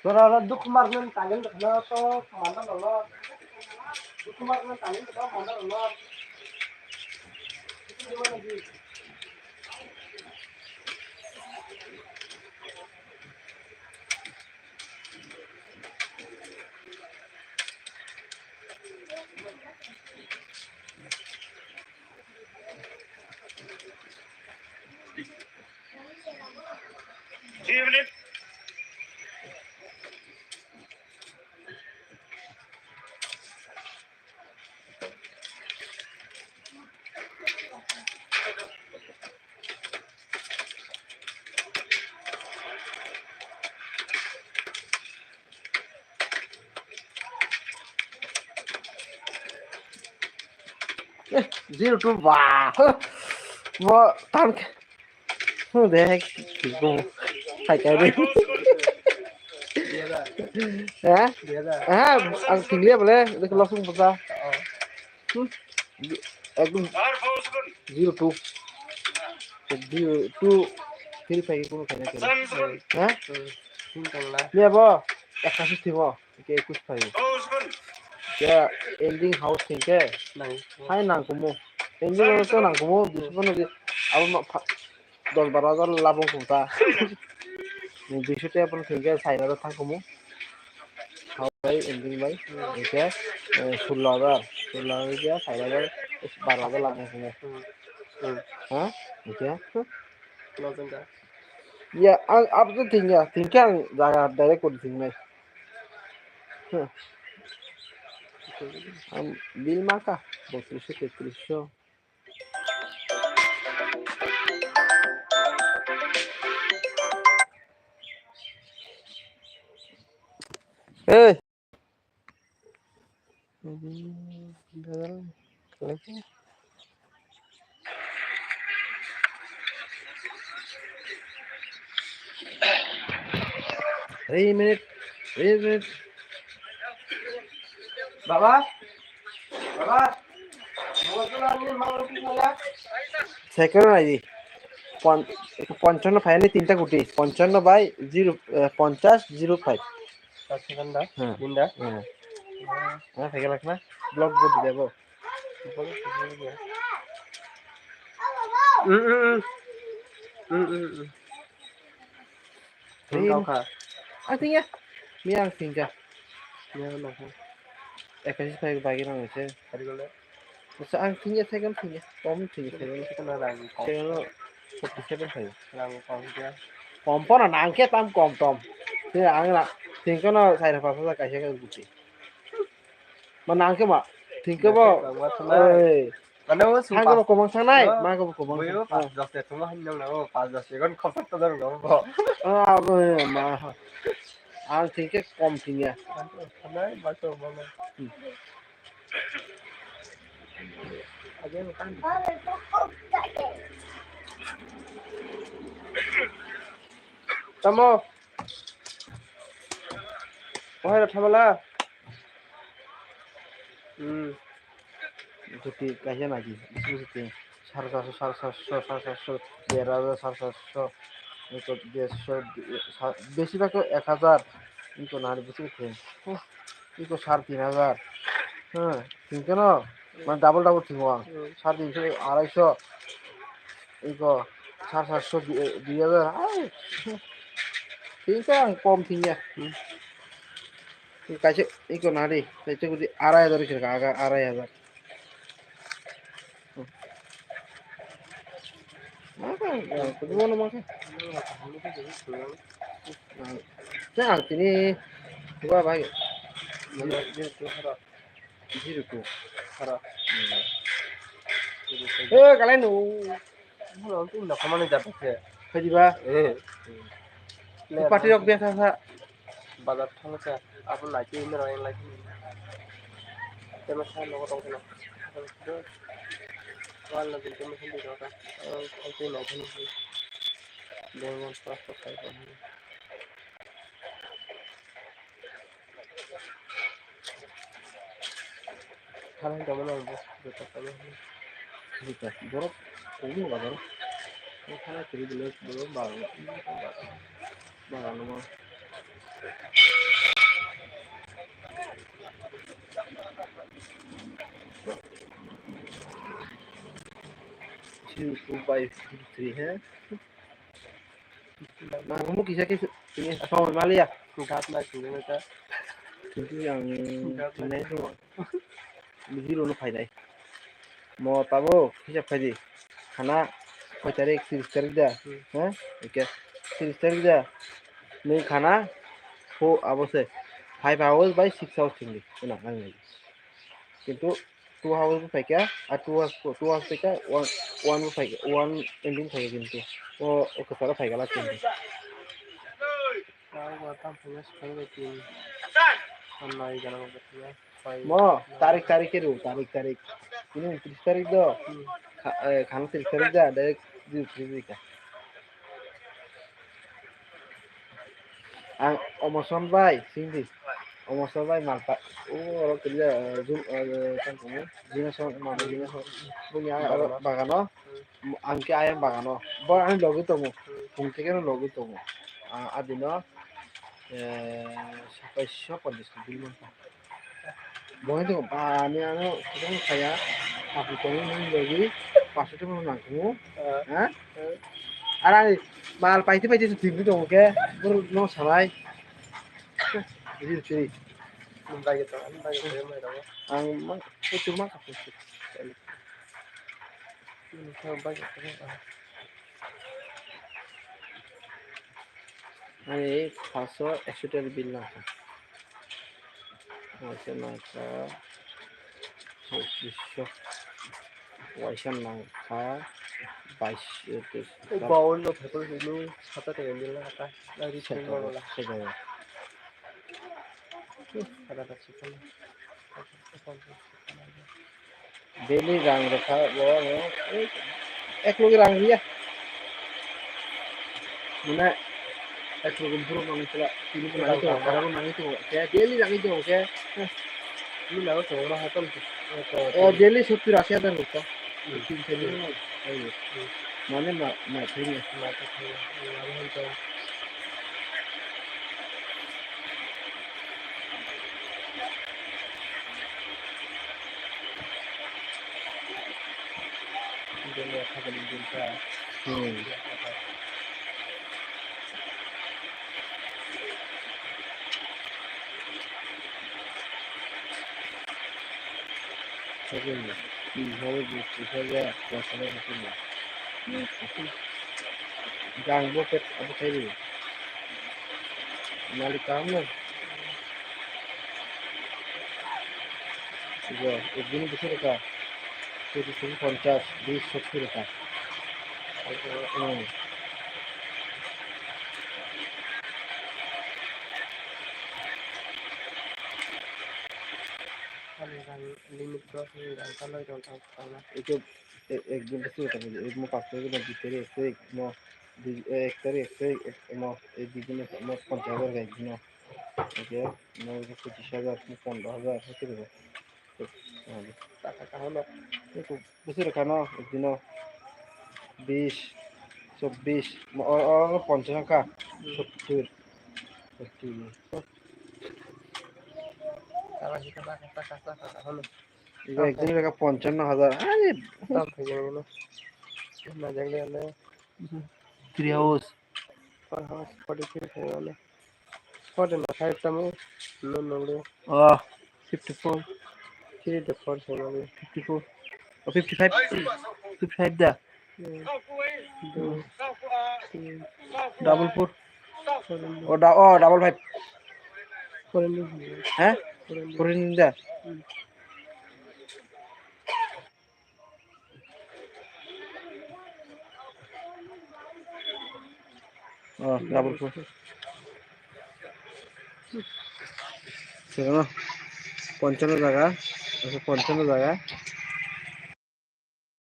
Pero duk marnen talent na to mana lolo. Duk marnen talent to mana lolo. Itu di mana lagi? Zero to wah. Wah, tank. Who the heck? Go. Hai cái đi. Hả? À, ang tinglia boleh. Dekat langsung pecah. একদম 0-2 0-2 ফিরি পাই কোনো খাই না হ্যাঁ নিয়ে আবো 81 থিব কে 21 পাই কে ending house থেকে high নাংকুমু ending তো নাংকুমু দুশো যে আবো 10-12 লাভ কুতা 200 টাকা পন থেকে সাইডে থাকুমু হাই এন্ডিং বাই এটা 16,000 যা সাইডে 12,000 লাভ কুমু hả được chưa ya apa tuh tinggal tinggal jaga dari kondisi này bil maka 32-33 eh lagi 3 minutes 3 minutes বাবা বাবা সেকেন্ড আইডি 55 ফাইনালি 3টা গুটি 55 বাই 0 50-05 সেকেন্ডটা তিনটা হ্যাঁ থেকে লাখ না ব্লক বড দেব artinya miang tinggal ekasi saya bagi nang itu masa artinya saya kan tinggal kom tinggal saya lo 47 saya kompon là nang kia tam kom tom thế là anh là tinggal nó sai là phải cái cái gì mà nang kia mà tinggal bao hai cái công sang này mai cái công mà anh tinggal kom tinggal Tamo, oh ada thamala, jadi kasihan lagi, itu 750, 1300, itu 150, বেশিরভাগ 1000, itu নারী বেশি উঠে, itu 3,500, হ্যাঁ, কিন্তু না, মানে double ঠিক হওয়া, 350, 250, itu 750, 2,000, ঠিক আছে কম tinggal, কাছে itu নারী, itu যদি 2,500 kira agak 2,500. Kedua makanya. Nah, ini dua baik. Jiru tuh. Kalian itu udah kemana jatuhnya? Kaji bah. Parti rock biasa sa. Bazar thang sa. Apa lagi ini orang lagi. Tema sa logo tong sana. Wala din kami hindi ka. Okay na din. Dengan pasok tayo. Kalian kamu nang bos betul kami. Betul. Borok ini enggak borok. Kalian ciri dulu belum bang. Two by three, huh? Nah, kamu kisah ini apa Malia? Gat na kini ta. Itu yang ini tuh, biji lono faida. Mau tahu kisah faida? Karena kau cari sister dah, huh? Oke, sister dah. Nih karena kau apa sih? 5 hours by 6 hours tinggi, enak banget. Itu 2 hours pakai, 2 hours pakai, one pakai, one ending pakai gitu. Oh, oke salah pakai lah tinggi. Tahu apa punya sekarang ini. Online jangan bertanya. Mo, tarik itu, tarik. Ini 30 tarik do. Kan 30 tarik dah, direct di 30 ka. Ang omoson bay, sindi. Omoson bay malpa. Oh, orang kerja zoom kan kamu. Jina son mana jina son. Punya bagano. Angke ayam bagano. Bo ang logo to mo. Pungke kan logo to mo. Adino sampai shop on distribution man. Boleh tuh, ini kita kayak aku tahu ini lagi pas itu mau nangkemu, Ara mal paiti sedih dong, oke? Baru salai. Jadi, Minta gitu, ya mereka. ang cuma kapus. Ini coba gitu. Ini paso extra bill lah. Macam nangka, official, waisan nangka, bais itu. Baul lo betul dulu, kata kayak bilang kata dari semua lah. Segala. Ada sekali. Daily rang rekha, ek logi rang dia. Mana ek logi buruk mang cila, ini pun nanti tuh, karena pun nanti tuh, kayak daily rang itu, oke? Ini lalu semua hatam. Daily 70-80 ada loh, kok. Ayo. Mana ini? Dia apa yang kita? Segundo, hijo de Guasana Matina. Gang Bopet apa tadi? Malik kamu. Juga, begini bisa dekat. Jadi 50 di 70 dekat. Limit berapa yang kalau contoh kalau itu একদিন বেশি হতে পারে এক মো 5 টাকা ভিতরে এক মো এক তারিখ মো এই দিনে মো 50,000 গাই দিন ওকে মো 25,000 15,000 হতে পারে টাকা তাহলে একটু বেশি রাখা না একদিন 20 24 50 টাকা 70 টাকা হিসাব টাকা হলো একদিন টাকা 55,000 আরে দাম থেকে গেল না জানলে হলে 3 হাউস 43 থেকে গেল 45 টামে নো 54 3 to 4 থেকে গেল 54 55 55 da double 4 double 5 hah kurin da double 4 সেখানে 55 জায়গা 55 জায়গা